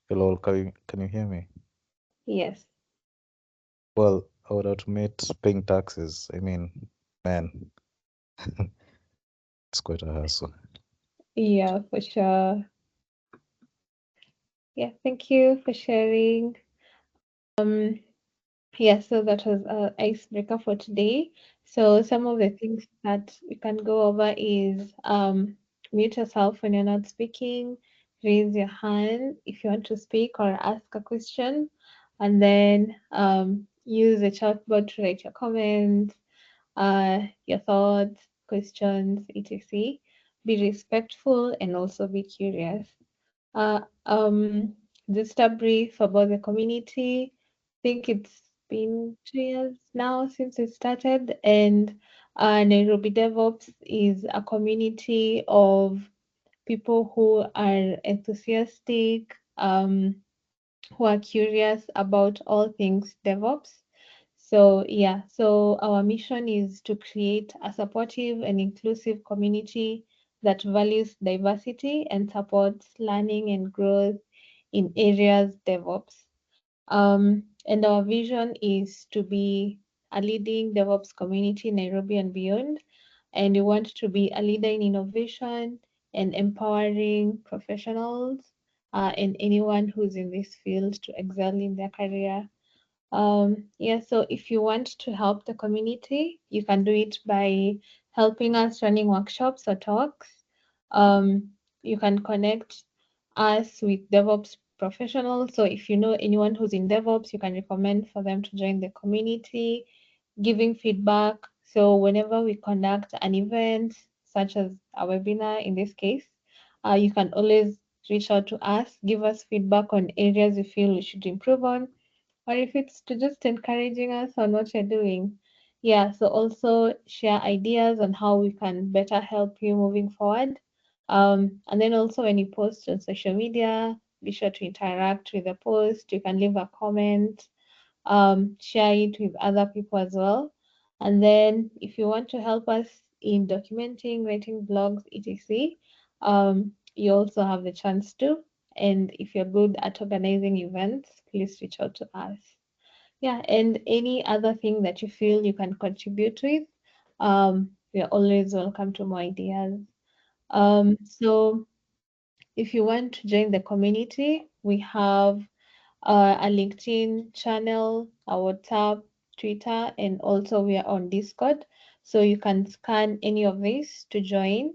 Hello, can you hear me? Yes. Well, I would automate paying taxes. I mean, man, it's quite a hassle. Yeah, for sure. Yeah, thank you for sharing. Um, yeah, so that was our icebreaker for today. So some of the things that we can go over is mute yourself when you're not speaking, raise your hand if you want to speak or ask a question, and then use the chat board to write your comments, your thoughts, questions, etc. Be respectful and also be curious. Uh, um, just a brief about the community. I think it's been 2 years now since it started, and Nairobi DevOps is a community of people who are enthusiastic, who are curious about all things DevOps. So, yeah, so our mission is to create a supportive and inclusive community that values diversity and supports learning and growth in areas DevOps. And our vision is to be a leading DevOps community in Nairobi and beyond. And we want to be a leader in innovation and empowering professionals and anyone who's in this field to excel in their career. Yeah, so if you want to help the community, you can do it by helping us running workshops or talks. Um, you can connect us with DevOps professionals. So if you know anyone who's in DevOps, you can recommend for them to join the community, giving feedback. So whenever we conduct an event, such as a webinar in this case, you can always reach out to us, give us feedback on areas you feel we should improve on, or if it's to just encouraging us on what you're doing. Yeah, so also share ideas on how we can better help you moving forward. And then also when you post on social media, be sure to interact with the post. You can leave a comment, share it with other people as well. And then if you want to help us in documenting, writing blogs, etc., you also have the chance to. And if you're good at organizing events, please reach out to us. Yeah, and any other thing that you feel you can contribute with, you're always welcome to more ideas. So if you want to join the community, we have a LinkedIn channel, a WhatsApp, Twitter, and also we are on Discord. So you can scan any of these to join.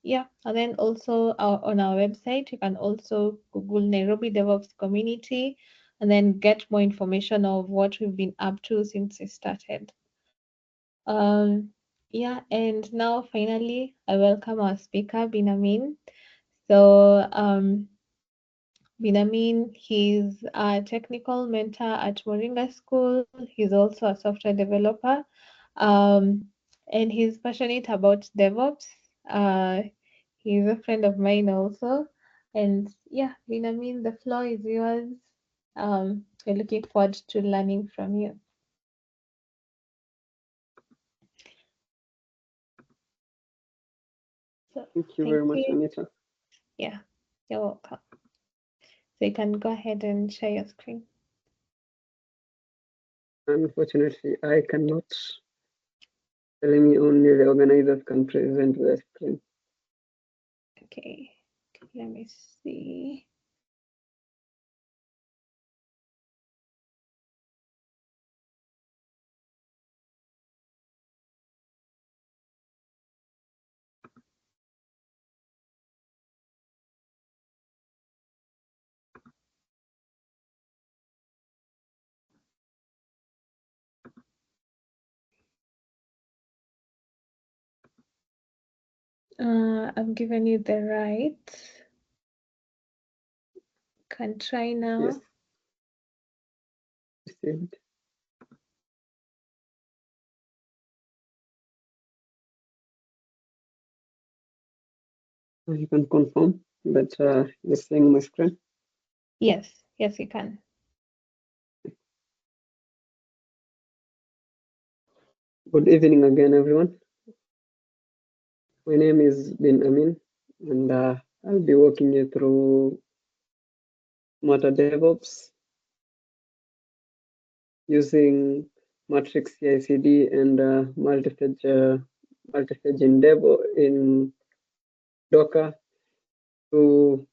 Yeah, and then also on our website, you can also Google Nairobi DevOps Community and then get more information of what we've been up to since it started. Um, yeah, and now finally, I welcome our speaker, Amin. So, Amin, he's a technical mentor at Moringa School. He's also a software developer, um, and he's passionate about DevOps. Uh, he's a friend of mine also. And yeah, Amin, the floor is yours. We're looking forward to learning from you. So Thank you thank very much, you. Anita. Yeah, you're welcome. So you can go ahead and share your screen. Unfortunately, I cannot. Telling me only the organizers can present the screen. Okay, let me see. I've given you the right. Can try Yes, now. received. You can confirm that you're seeing my screen. Yes, yes, you can. Good evening again, everyone. My name is Amin, and I'll be walking you through smarter DevOps using Matrix CI/CD and multistage in Docker to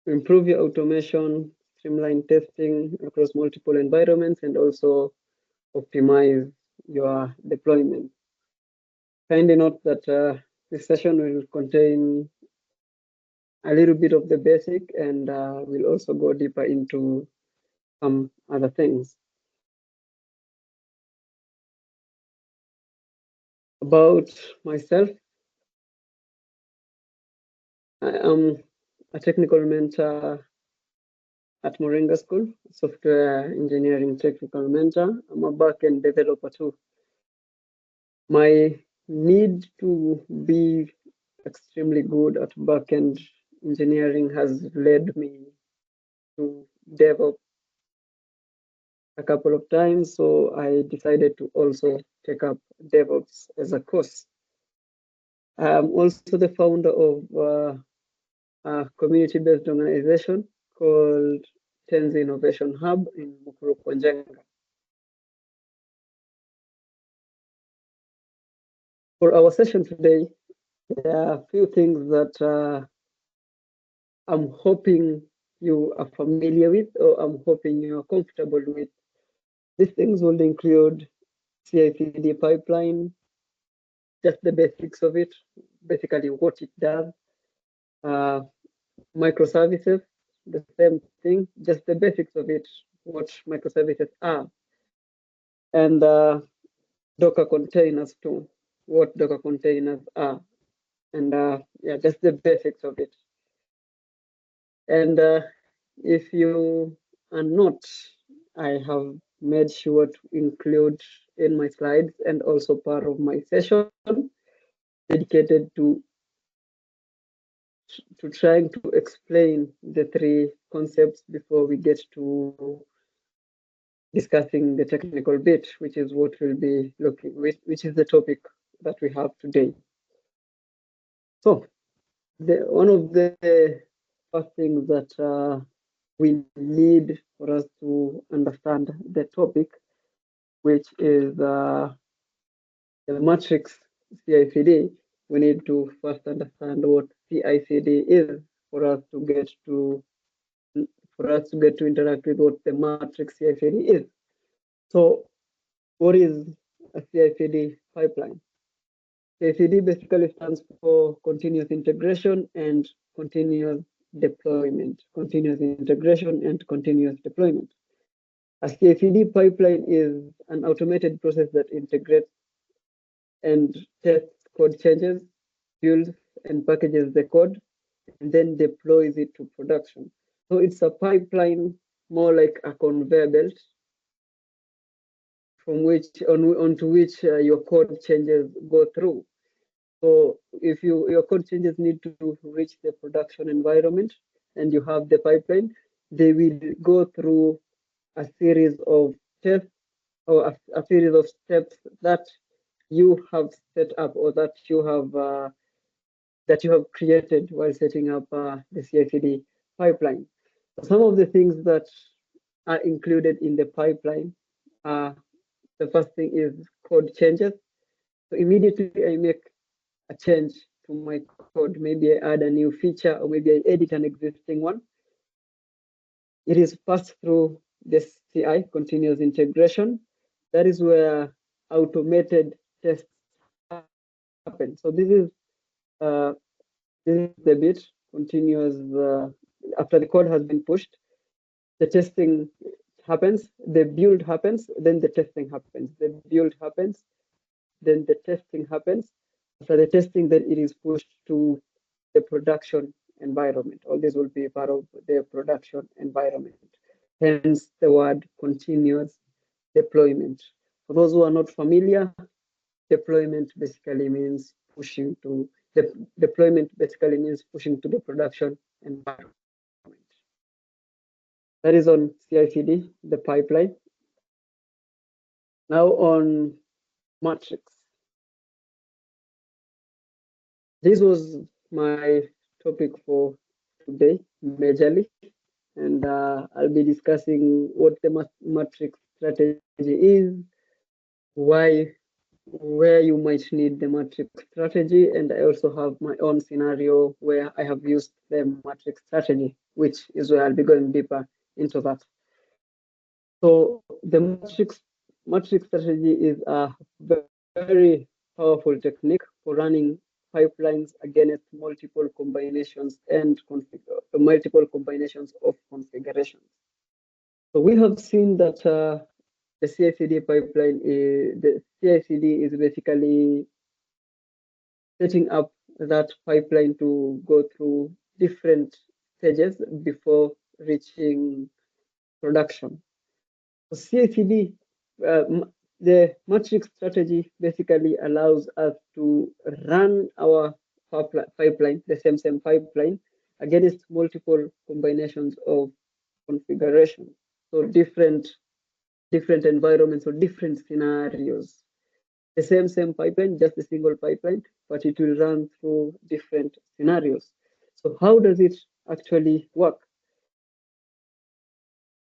improve your automation, streamline testing across multiple environments, and also optimize your deployment. Kindly note that this session will contain a little bit of the basic, and we'll also go deeper into some other things. About myself, I am a technical mentor at Moringa School, software engineering technical mentor. I'm a backend developer too. My need to be extremely good at backend engineering has led me to DevOps a couple of times, so I decided to also take up DevOps as a course. I'm also the founder of a community-based organization called Tenzi Innovation Hub in Mukuru Kwanjenga. For our session today, there are a few things that I'm hoping you are familiar with, or I'm hoping you are comfortable with. These things will include CI/CD pipeline, just the basics of it, basically what it does, microservices, the same thing, just the basics of it, what microservices are, and Docker containers too, what Docker containers are, and yeah, just the basics of it. And if you are not, I have made sure to include in my slides and also part of my session dedicated to trying to explain the three concepts before we get to discussing the technical bit, which is what we'll be looking with, which is the topic that we have today. So one of the first things that we need for us to understand the topic, which is the matrix CI/CD, we need to first understand what CI/CD is for us to get to interact with what the matrix CI/CD is. So what is a CI/CD pipeline? CI/CD basically stands for continuous integration and continuous deployment. Continuous integration and continuous deployment. A CI/CD pipeline is an automated process that integrates and tests code changes, builds and packages the code, and then deploys it to production. So it's a pipeline, more like a conveyor belt, from which onto which your code changes go through. So if your code changes need to reach the production environment and you have the pipeline, they will go through a series of tests or a series of steps that you have set up or that you have created while setting up the CI/CD pipeline. Some of the things that are included in the pipeline are, the first thing is code changes. So immediately I make a change to my code. Maybe I add a new feature or maybe I edit an existing one. It is passed through the CI, continuous integration. That is where automated tests happen. So this is the bit continuous. After the code has been pushed, the testing happens, the build happens, then the testing happens. The build happens, then the testing happens. After the testing, then it is pushed to the production environment. All this will be part of the production environment. Hence the word continuous deployment. For those who are not familiar, deployment basically means pushing to the production environment. That is on CI/CD, the pipeline. Now on matrix. This was my topic for today, majorly, and I'll be discussing what the matrix strategy is, why, where you might need the matrix strategy, and I also have my own scenario where I have used the matrix strategy, which is where I'll be going deeper into that. So the matrix strategy is a very powerful technique for running pipelines against multiple combinations and multiple combinations of configurations. So we have seen that the CI/CD pipeline is the CI/CD is basically setting up that pipeline to go through different stages before reaching production. So CI/CD, the matrix strategy basically allows us to run our pipeline, the same pipeline, against multiple combinations of configuration. So different environments or different scenarios. The same pipeline, just a single pipeline, but it will run through different scenarios. So how does it actually work?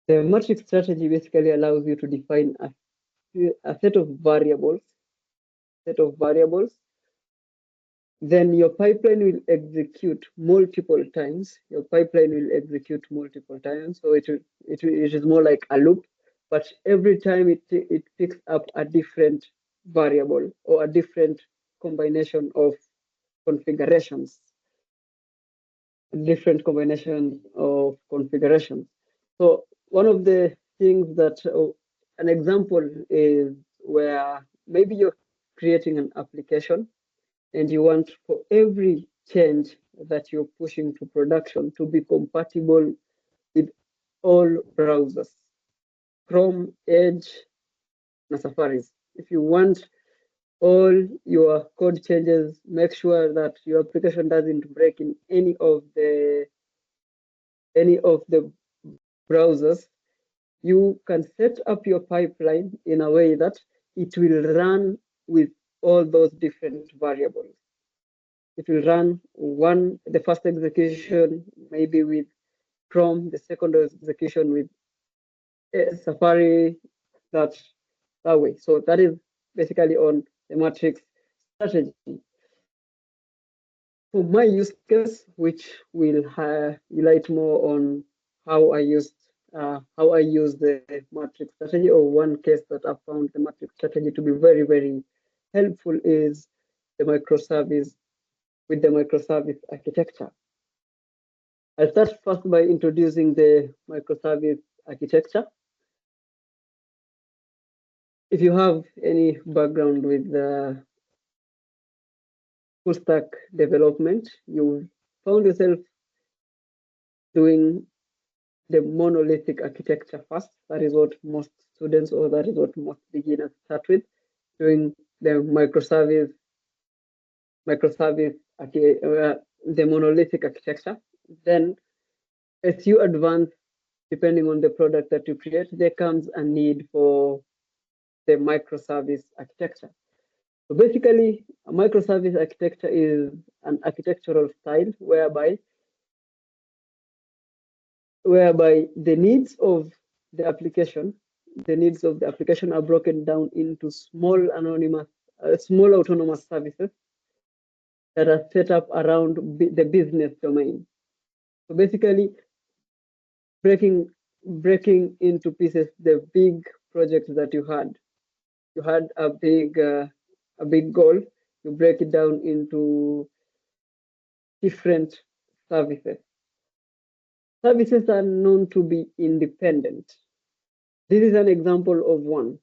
The matrix strategy basically allows you to define a set of variables, then your pipeline will execute multiple times. Your pipeline will execute multiple times. So it is more like a loop, but every time it picks up a different variable or a different combination of configurations, So one of the things that an example is where maybe you're creating an application and you want for every change that you're pushing to production to be compatible with all browsers, Chrome, Edge, and Safaris. If you want all your code changes, make sure that your application doesn't break in any of the browsers. You can set up your pipeline in a way that it will run with all those different variables. It will run the first execution maybe with Chrome, the second execution with Safari, that way. So that is basically on the matrix strategy. For my use case, which will highlight more on how I use the matrix strategy, or one case that I found the matrix strategy to be very, very helpful is the microservice with the microservice architecture. I'll start first by introducing the microservice architecture. If you have any background with the full stack development, you found yourself doing the monolithic architecture first. That is what most students, or that is what most beginners start with, doing the the monolithic architecture. Then as you advance, depending on the product that you create, there comes a need for the microservice architecture. So basically, a microservice architecture is an architectural style whereby the needs of the application are broken down into small autonomous services that are set up around the business domain. So basically, breaking into pieces the big project that you had. You had a big goal. You break it down into different services. Services are known to be independent. This is an example of one,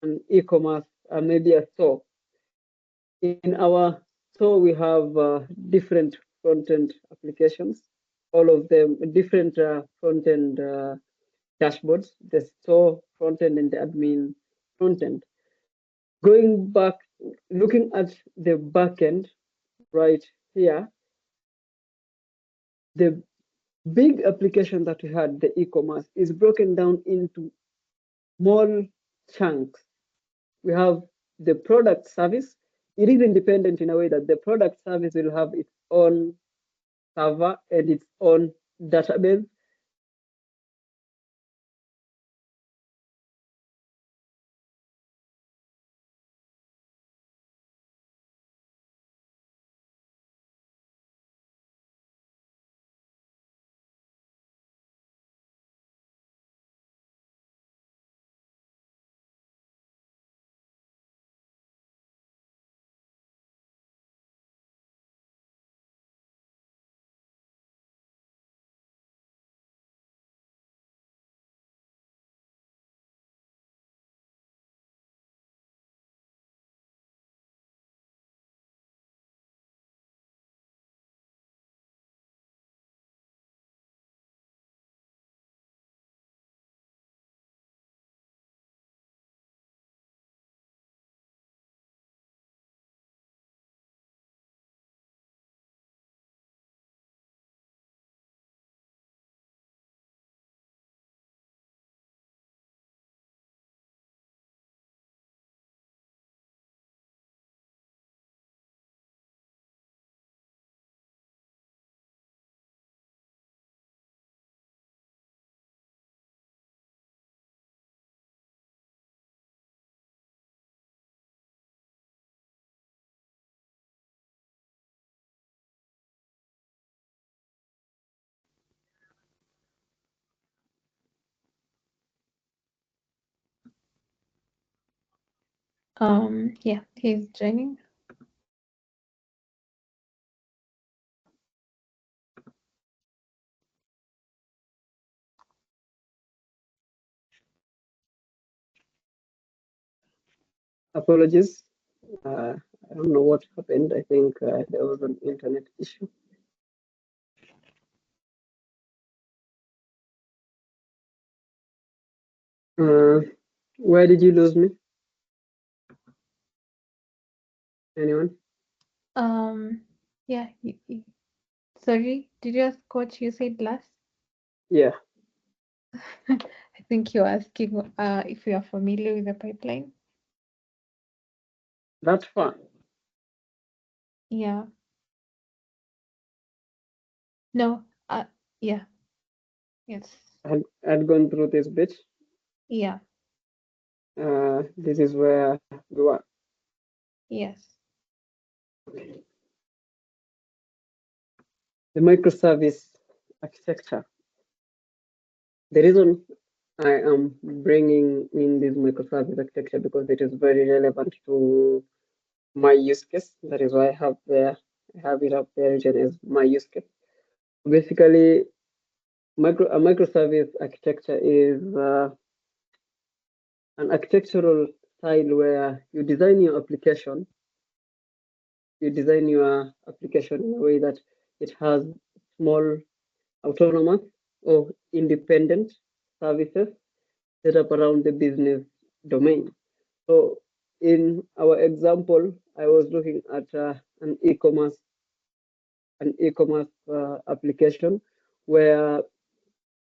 an e-commerce, maybe a store. In our store, we have different front-end applications, all of them different front-end dashboards, the store front-end and the admin front-end. Going back, looking at the back-end right here, the big application that we had, the e-commerce, is broken down into small chunks. We have the product service. It is independent in a way that the product service will have its own server and its own database. Yeah, he's joining. Apologies. I don't know what happened. I think there was an internet issue. Where did you lose me? Anyone? Yeah. Sorry, did you ask what you said last? Yeah, I think you're asking if you are familiar with the pipeline. that's fine. Yeah. No. Yeah. Yes. I'd gone through this bit. Yeah. This is where we were. Yes. The microservice architecture. The reason I am bringing in this microservice architecture because it is very relevant to my use case. That is why I have it up there written as my use case. Basically, a microservice architecture is an architectural style where you design your application in a way that it has small autonomous or independent services set up around the business domain. So in our example, I was looking at an e-commerce application where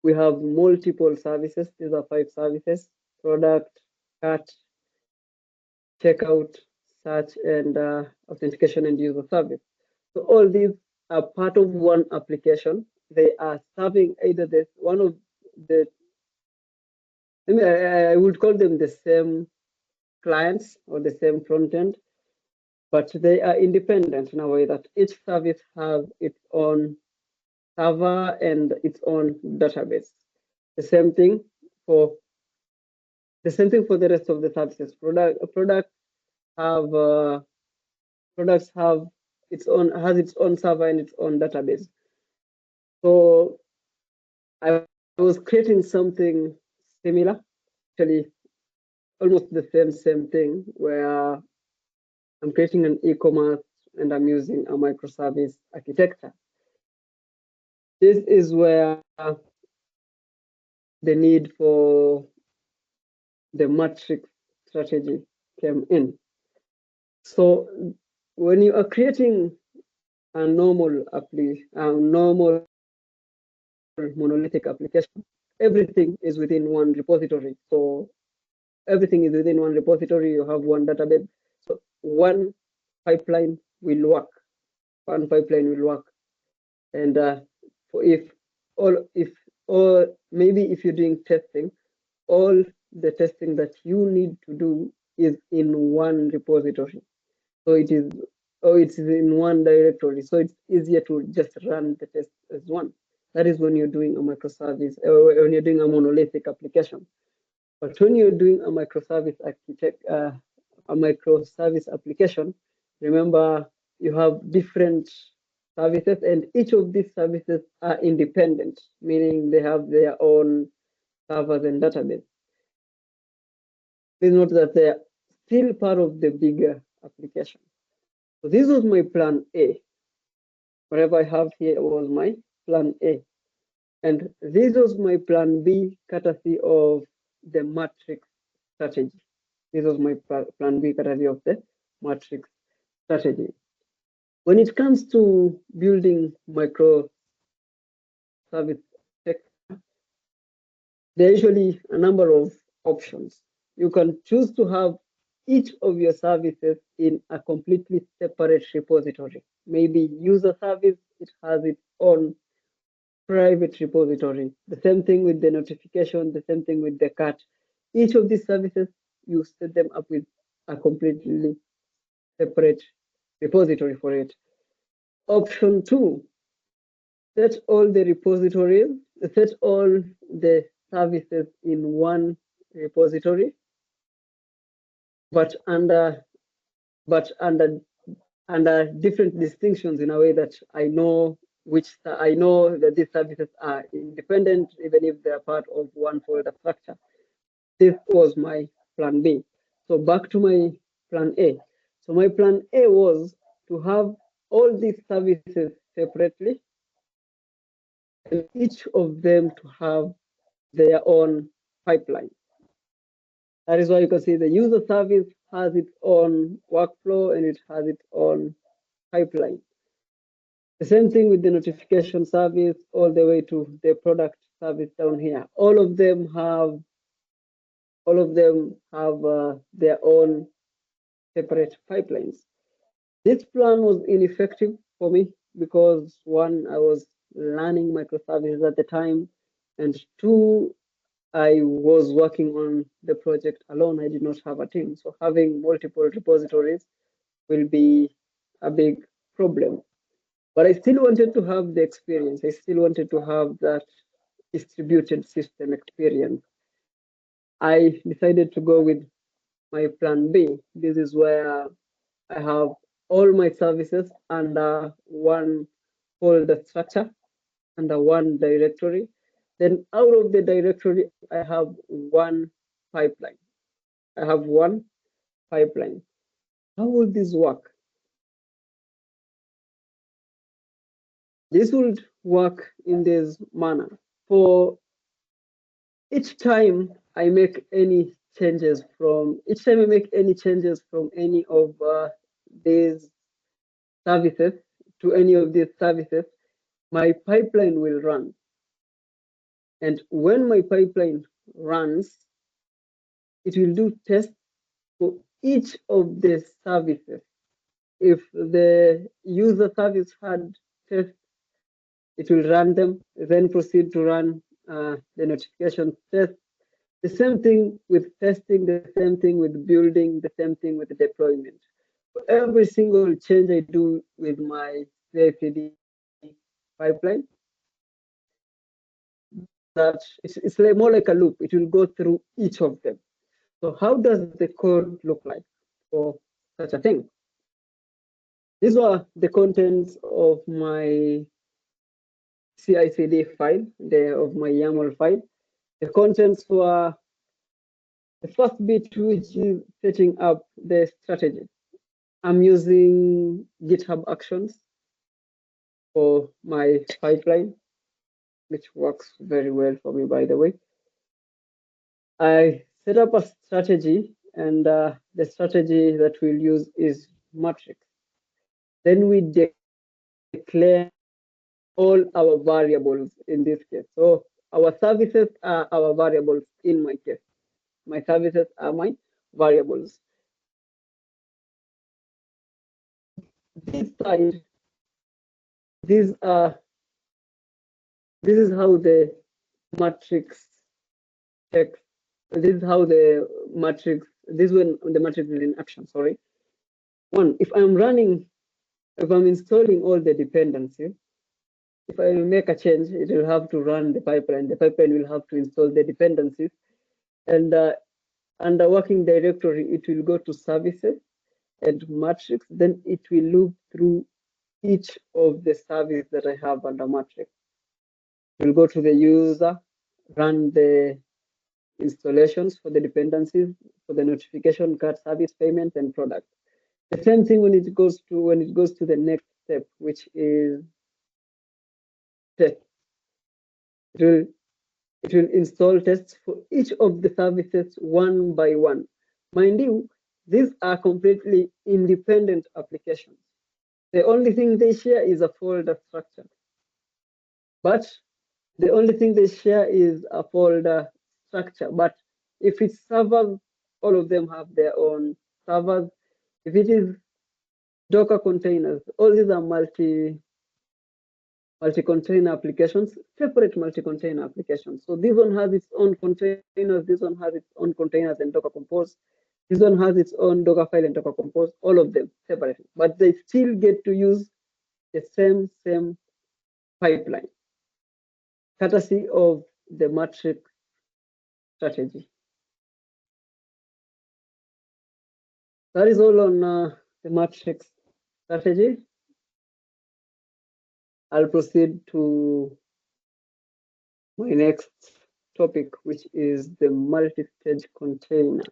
we have multiple services. These are 5 services: product, cart, checkout, search, and authentication and user service. So all these are part of one application. They are serving either the one of the I would call them the same clients or the same front end, but they are independent in a way that each service has its own server and its own database. The same thing for the rest of the services. Have products have its own server and its own database. So I was creating something similar, actually almost the same thing, where I'm creating an e-commerce and I'm using a microservice architecture. This is where the need for the matrix strategy came in. So when you are creating a normal monolithic application, everything is within one repository. So everything is within one repository. You have one database. So one pipeline will work. One pipeline will work. And if or maybe if you're doing testing, all the testing that you need to do is in one repository. So it's in one directory. So it's easier to just run the test as one. That is when you're doing a microservice, when you're doing a monolithic application. But when you're doing a microservice application, remember you have different services, and each of these services are independent, meaning they have their own servers and database. Please note that they are still part of the bigger application. So this was my plan A. Whatever I have here was my plan A. And this was my plan B, courtesy of the matrix strategy. This was my plan B, courtesy of the matrix strategy. When it comes to building microservice architecture, there are usually a number of options. You can choose to have each of your services in a completely separate repository. Maybe user service, it has its own private repository. The same thing with the notification, the same thing with the cart. Each of these services, you set them up with a completely separate repository for it. Option 2, set all the repositories, set all the services in one repository. but under different distinctions in a way that I know that these services are independent, even if they are part of one folder structure. This was my plan B. So back to my plan A. So my plan A was to have all these services separately, and each of them to have their own pipeline. That is why you can see the user service has its own workflow and it has its own pipeline. The same thing with the notification service all the way to the product service down here. All of them have their own separate pipelines. This plan was ineffective for me because one, I was learning microservices at the time, and two, I was working on the project alone. I did not have a team. So having multiple repositories will be a big problem. But I still wanted to have the experience. I still wanted to have that distributed system experience. I decided to go with my plan B. This is where I have all my services under one folder structure, under one directory. Then out of the directory, I have one pipeline. I have one pipeline. How will this work? This would work in this manner. For each time I make any changes from any of these services to any of these services, my pipeline will run. And when my pipeline runs, it will do tests for each of the services. If the user service had tests, it will run them, then proceed to run the notification test. The same thing with testing, the same thing with building, the same thing with the deployment. For every single change I do with my CI/CD pipeline, that it's like more like a loop. It will go through each of them. So how does the code look like for such a thing? These were the contents of my CI/CD file, of my YAML file. The contents were the first bit, which is setting up the strategy. I'm using GitHub Actions for my pipeline, which works very well for me, by the way. I set up a strategy, and the strategy that we'll use is matrix. Then we declare all our variables in this case. So our services are our variables in my case. My services are my variables. This side, these are this is how the matrix checks. This is how the matrix. This when the matrix is in action. Sorry. One, if I'm installing all the dependencies, if I make a change, it will have to run the pipeline. The pipeline will have to install the dependencies, and under working directory, it will go to services and matrix. Then it will loop through each of the service that I have under matrix. It will go to the user, run the installations for the dependencies, for the notification card service payment and product. The same thing when it goes to the next step, which is test. It will install tests for each of the services one by one. Mind you, these are completely independent applications. The only thing they share is a folder structure. But the only thing they share is a folder structure. But if it's servers, all of them have their own servers. If it is Docker containers, all these are multi-container applications, separate multi-container applications. So this one has its own containers, this one has its own containers and Docker Compose. This one has its own Docker file and Docker Compose, all of them separately, but they still get to use the same pipeline, courtesy of the matrix strategy. That is all on the matrix strategy. I'll proceed to my next topic, which is the multi-stage container,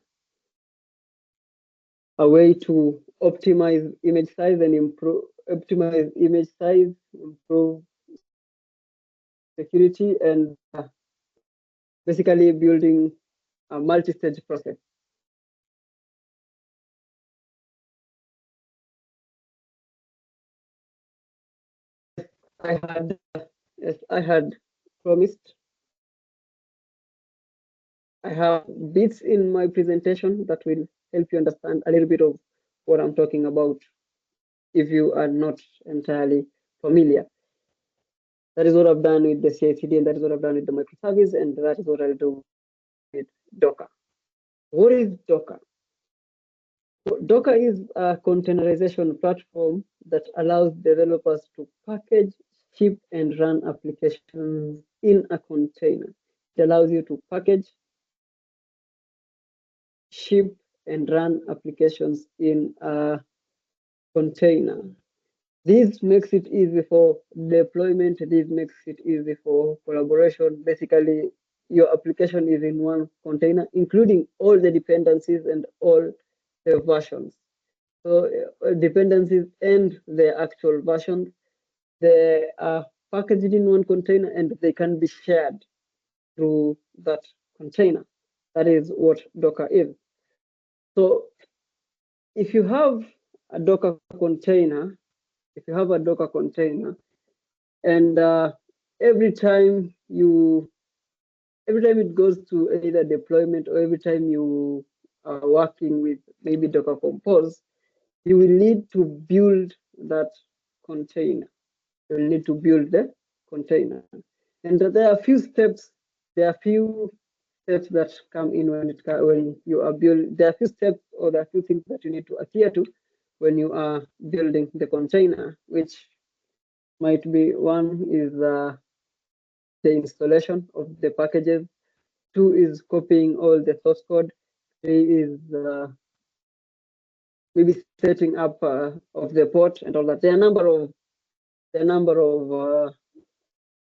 a way to optimize image size and improve security, and basically building a multi-stage process. As I had promised, I have bits in my presentation that will help you understand a little bit of what I'm talking about if you are not entirely familiar. That is what I've done with the CI/CD, and that is what I've done with the microservice, and that is what I'll do with Docker. What is Docker? Docker is a containerization platform that allows developers to package, ship, and run applications in a container. It allows you to package, ship, and run applications in a container. This makes it easy for deployment. This makes it easy for collaboration. Basically, your application is in one container, including all the dependencies and all the versions. So dependencies and the actual versions, they are packaged in one container and they can be shared through that container. That is what Docker is. So if you have a Docker container, and every time it goes to either deployment or every time you are working with maybe Docker Compose, you will need to build that container. You will need to build the container. And there are a few steps. There are a few steps that come in when you are building. There are a few steps, or there are a few things that you need to adhere to when you are building the container, which might be one is the installation of the packages. Two is copying all the source code. Three is maybe setting up of the port and all that. There are a number of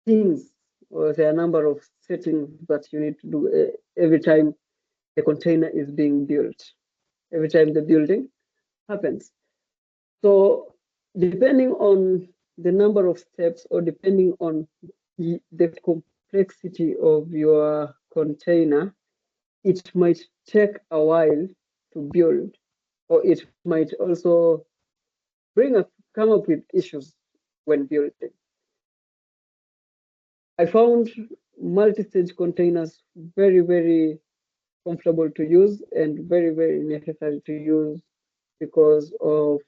things, or there are a number of settings that you need to do every time the container is being built, every time the building happens. So depending on the number of steps, or depending on the complexity of your container, it might take a while to build, or it might also come up with issues when building. I found multi-stage containers very, very comfortable to use and very, very necessary to use, because of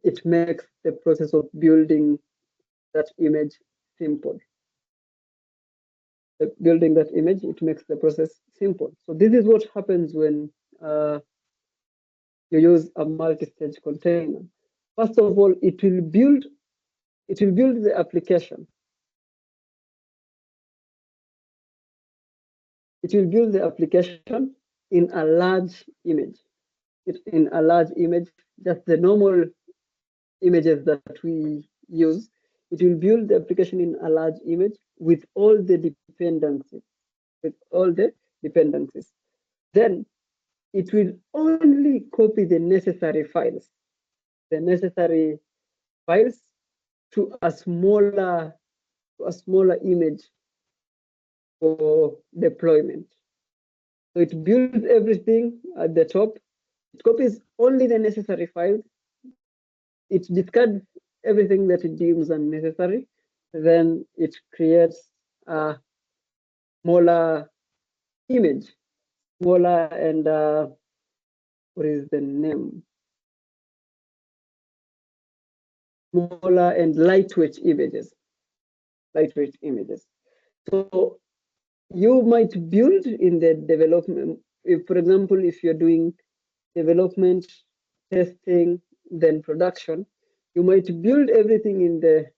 it makes the process of building that image simple. Building that image, it makes the process simple. So this is what happens when you use a multi-stage container. First of all, it will build the application. It will build the application in a large image. In a large image, just the normal images that we use. It will build the application in a large image with all the dependencies. Then it will only copy the necessary files to a smaller image for deployment. So it builds everything at the top. It copies only the necessary files. It discards everything that it deems unnecessary. Then it creates a smaller image, smaller and what is the name? Smaller and lightweight images. So you might build in the development. If, for example, if you're doing development, testing, then production, you might build everything in the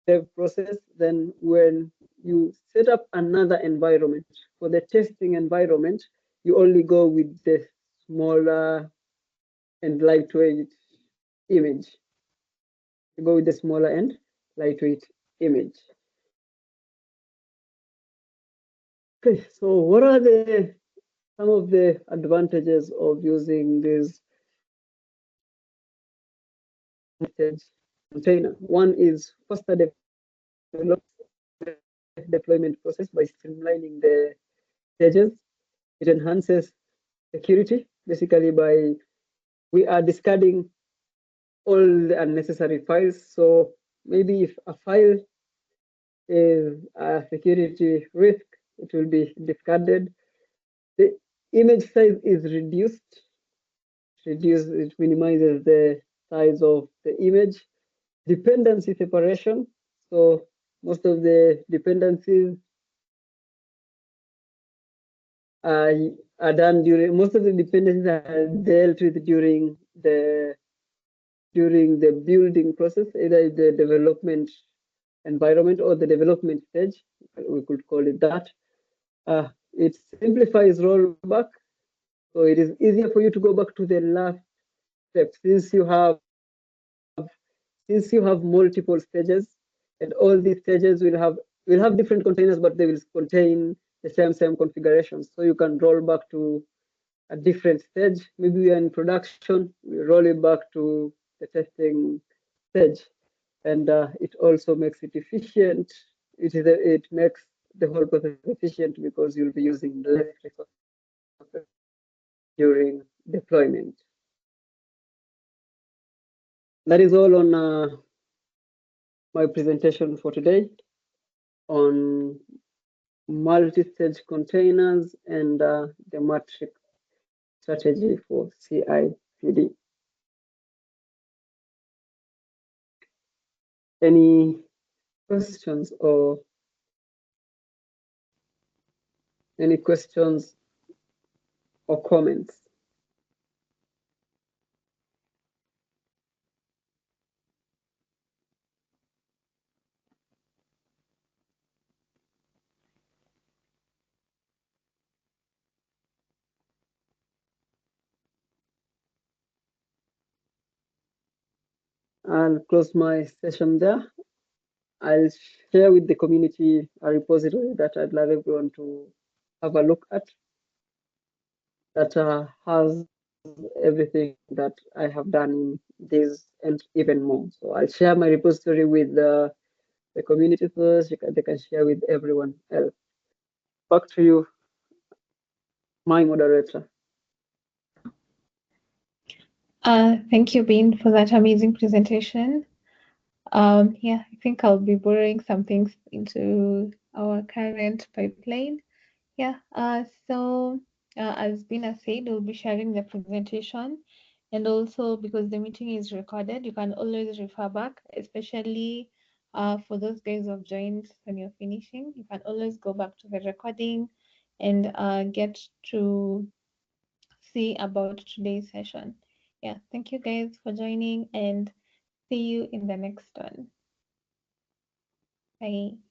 dev process. Then when you set up another environment for the testing environment, you only go with the smaller and lightweight image. You go with the smaller end, lightweight image. Okay, so what are some of the advantages of using this multistage container? One is faster deployment process by streamlining the stages. It enhances security, basically by we are discarding all the unnecessary files. So maybe if a file is a security risk, it will be discarded. The image size is reduced. It minimizes the size of the image. Dependency separation. So most of the dependencies are, are done during, most of the dependencies are dealt with during the building process, either the development environment or the development stage, we could call it that. It simplifies rollback, so it is easier for you to go back to the last step since you have multiple stages, and all these stages will have different containers, but they will contain the same configuration. So you can roll back to a different stage. Maybe we are in production, we roll it back to the testing stage, and it also makes it efficient. It makes the whole process efficient because you'll be using less resources during deployment. That is all on my presentation for today on multi-stage containers and the matrix strategy for CI/CD. Any questions or comments? I'll close my session there. I'll share with the community a repository that I'd love everyone to have a look at that has everything that I have done in this and even more. So I'll share my repository with the community first. They can share with everyone else. Back to you, my moderator. Thank you, Bean, for that amazing presentation. Yeah, I think I'll be borrowing some things into our current pipeline. Yeah, so as Bina said, we'll be sharing the presentation, and also because the meeting is recorded, you can always refer back, especially for those guys who have joined when you're finishing. You can always go back to the recording and get to see about today's session. Yeah, thank you guys for joining, and see you in the next one. Bye.